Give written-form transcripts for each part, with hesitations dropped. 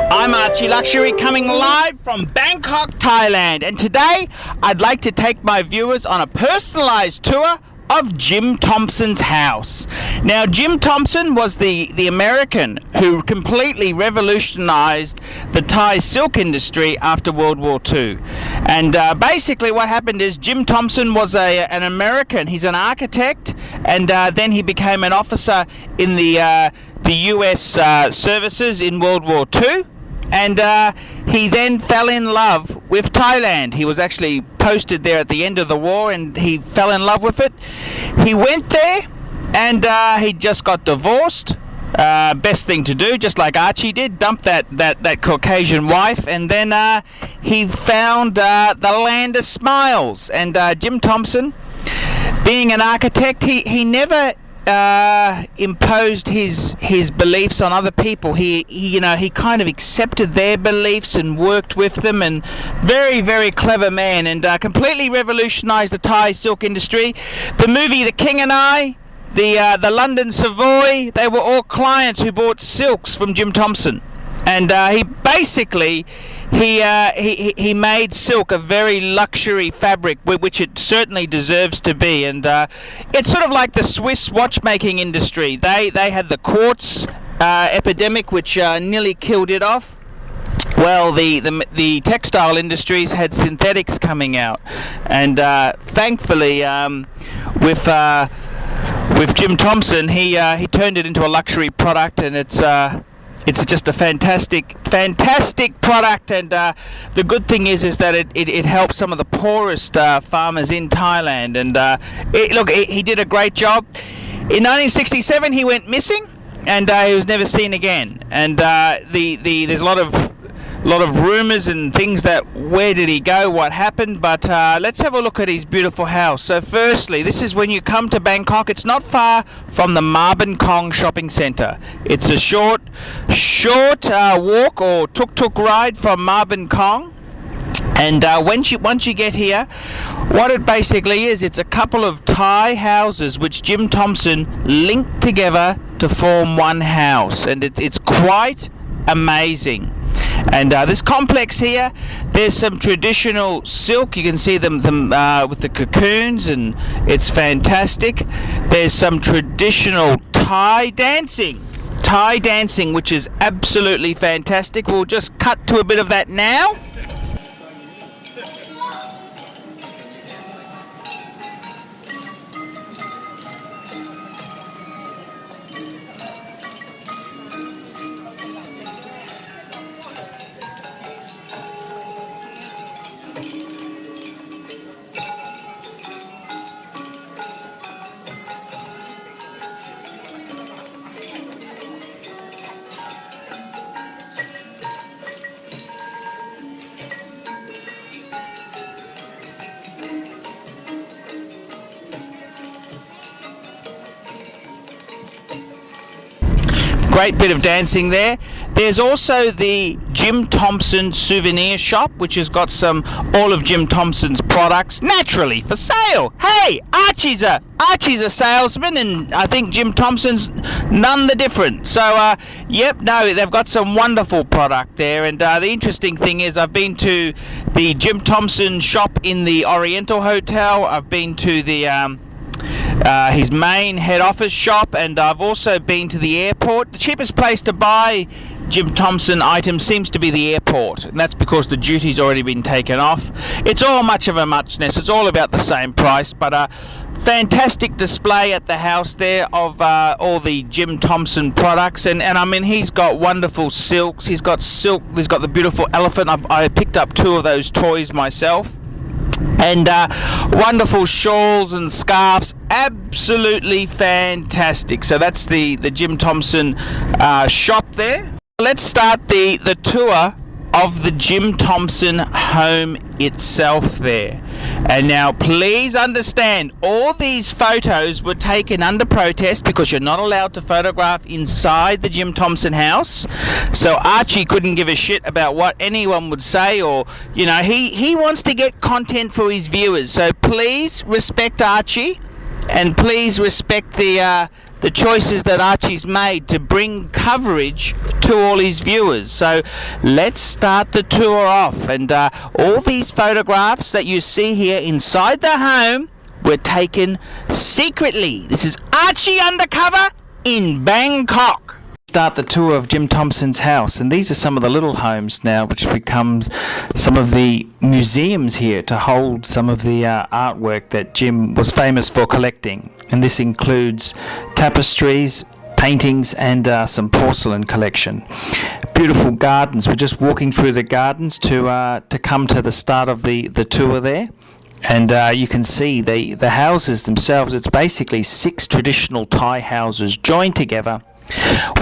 I'm Archie Luxury coming live from Bangkok, Thailand, and today I'd like to take my viewers on a personalized tour of Jim Thompson's house. Now, Jim Thompson was the American who completely revolutionized the Thai silk industry after World War II. And basically what happened is Jim Thompson was an American. He's an architect, and then he became an officer in the US services in World War II. And he then fell in love with Thailand. He was actually posted there at the end of the war, and he fell in love with it. He went there, and he just got divorced. Best thing to do, just like Archie did, dump that Caucasian wife, and then he found the land of smiles. And Jim Thompson, being an architect, he never imposed his beliefs on other people. He kind of accepted their beliefs and worked with them, and very clever man, and completely revolutionized the Thai silk industry. The movie The King and I, the London Savoy, they were all clients who bought silks from Jim Thompson. And he basically he made silk a very luxury fabric, which it certainly deserves to be. And it's sort of like the Swiss watchmaking industry. They had the quartz epidemic, which nearly killed it off. Well, the textile industries had synthetics coming out, and thankfully with Jim Thompson, he turned it into a luxury product, and it's just a fantastic product. And the good thing is that it helps some of the poorest farmers in Thailand. And he did a great job. In 1967, he went missing, and he was never seen again. And there's a lot of rumors and things that where did he go, what happened, but let's have a look at his beautiful house. So firstly, this is when you come to Bangkok. It's not far from the Kong shopping centre. It's a short walk or tuk-tuk ride from Kong. And once you get here, what it basically is, it's a couple of Thai houses which Jim Thompson linked together to form one house, and it's quite amazing. And this complex here, there's some traditional silk. You can see them with the cocoons, and it's fantastic. There's some traditional Thai dancing, which is absolutely fantastic. We'll just cut to a bit of that now. Great bit of dancing there. There's also the Jim Thompson Souvenir shop, which has got all of Jim Thompson's products naturally for sale. Hey, Archie's a salesman, and I think Jim Thompson's none the different. So they've got some wonderful product there. And the interesting thing is, I've been to the Jim Thompson shop in the Oriental Hotel. I've been to the his main head office shop, and I've also been to the airport. The cheapest place to buy Jim Thompson items seems to be the airport, and that's because the duty's already been taken off. It's all much of a muchness. It's all about the same price, but fantastic display at the house there of all the Jim Thompson products, and I mean, he's got wonderful silks. He's got the beautiful elephant. I picked up 2 of those toys myself. And wonderful shawls and scarves, absolutely fantastic. So that's the Jim Thompson shop there. Let's start the tour of the Jim Thompson home itself there. And now please understand, all these photos were taken under protest because you're not allowed to photograph inside the Jim Thompson house. So Archie couldn't give a shit about what anyone would say, or he wants to get content for his viewers. So please respect Archie and please respect the choices that Archie's made to bring coverage to all his viewers. So let's start the tour off, and all these photographs that you see here inside the home were taken secretly. This is Archie Undercover in Bangkok. Start the tour of Jim Thompson's house, and these are some of the little homes now, which becomes some of the museums here to hold some of the artwork that Jim was famous for collecting. And this includes tapestries, paintings, and some porcelain collection. Beautiful gardens. We're just walking through the gardens to come to the start of the tour there. And you can see the houses themselves. It's basically 6 traditional Thai houses joined together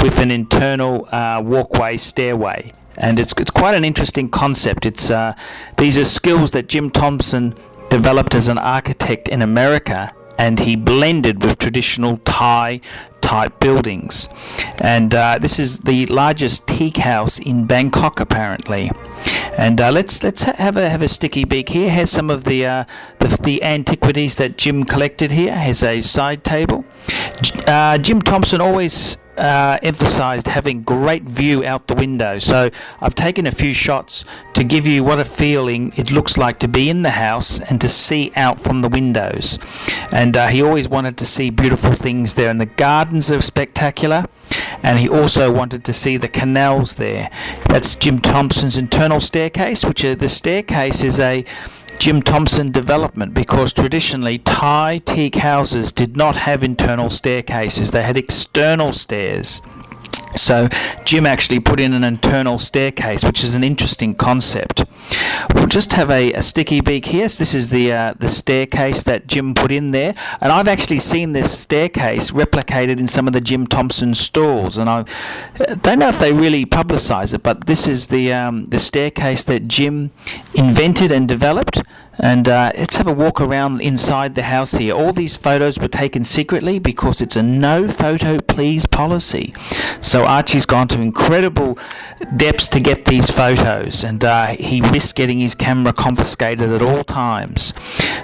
with an internal walkway, stairway. And it's quite an interesting concept. These are skills that Jim Thompson developed as an architect in America, and he blended with traditional Thai type buildings. And this is the largest teak house in Bangkok, apparently. And let's have a sticky beak here. Here's some of the antiquities that Jim collected here. Here's a side table. Jim Thompson always emphasized having great view out the window, so I've taken a few shots to give you what a feeling it looks like to be in the house and to see out from the windows. And he always wanted to see beautiful things there, and the gardens are spectacular, and he also wanted to see the canals there. That's Jim Thompson's internal staircase, the staircase is a Jim Thompson development, because traditionally Thai teak houses did not have internal staircases. They had external stairs. So Jim actually put in an internal staircase, which is an interesting concept. We'll just have a sticky beak here. So this is the staircase that Jim put in there, and I've actually seen this staircase replicated in some of the Jim Thompson stores, and I don't know if they really publicize it, but this is the staircase that Jim invented and developed. And let's have a walk around inside the house here. All these photos were taken secretly because it's a no photo please policy. So Archie's gone to incredible depths to get these photos, and he risked getting his camera confiscated at all times.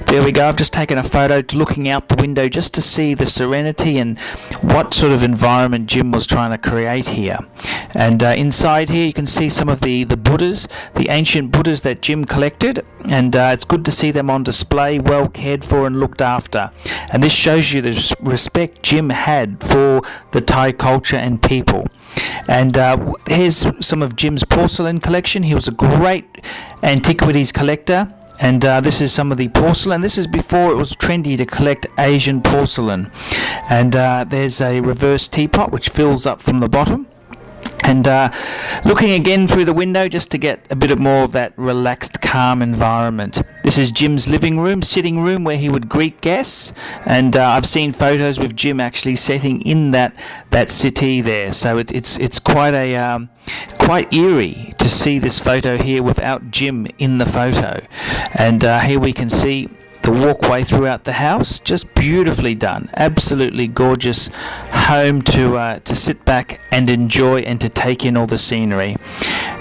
There we go. I've just taken a photo looking out the window just to see the serenity and what sort of environment Jim was trying to create here. And inside here you can see some of the Buddhas, the ancient Buddhas that Jim collected, and it's good to see them on display, well cared for and looked after. And this shows you the respect Jim had for the Thai culture and people. And here's some of Jim's porcelain collection. He was a great antiquities collector. And this is some of the porcelain. This is before it was trendy to collect Asian porcelain. And there's a reverse teapot which fills up from the bottom. And looking again through the window just to get a bit more of that relaxed, calm environment. This is Jim's living room, sitting room, where he would greet guests. And I've seen photos with Jim actually sitting in that settee there. So it's quite eerie to see this photo here without Jim in the photo. And here we can see the walkway throughout the house, just beautifully done. Absolutely gorgeous home to sit back and enjoy and to take in all the scenery.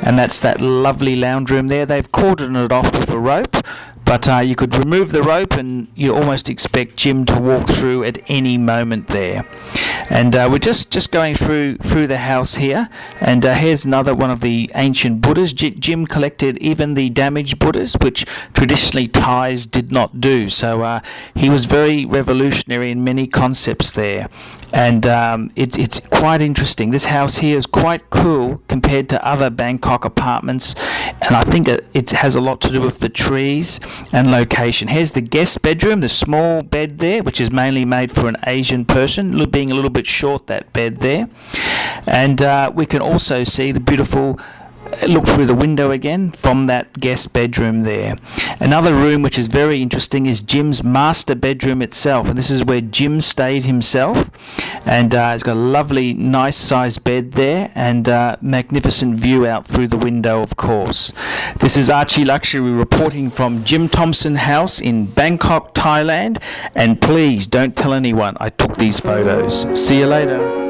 And that's that lovely lounge room there. They've cordoned it off with a rope, but you could remove the rope and you almost expect Jim to walk through at any moment there. And we're just going through the house here, and here's another one of the ancient Buddhas. Jim collected even the damaged Buddhas, which traditionally Thais did not do. So he was very revolutionary in many concepts there. And it's quite interesting. This house here is quite cool compared to other Bangkok apartments, and I think it has a lot to do with the trees and location. Here's the guest bedroom, the small bed there, which is mainly made for an Asian person, being a little bit short, that bed there. And we can also see the beautiful look through the window again from that guest bedroom there. Another room which is very interesting is Jim's master bedroom itself, and this is where Jim stayed himself. And it's got a lovely, nice sized bed there, and magnificent view out through the window, of course. This is Archie Luxury reporting from Jim Thompson House in Bangkok, Thailand. And please don't tell anyone I took these photos. See you later.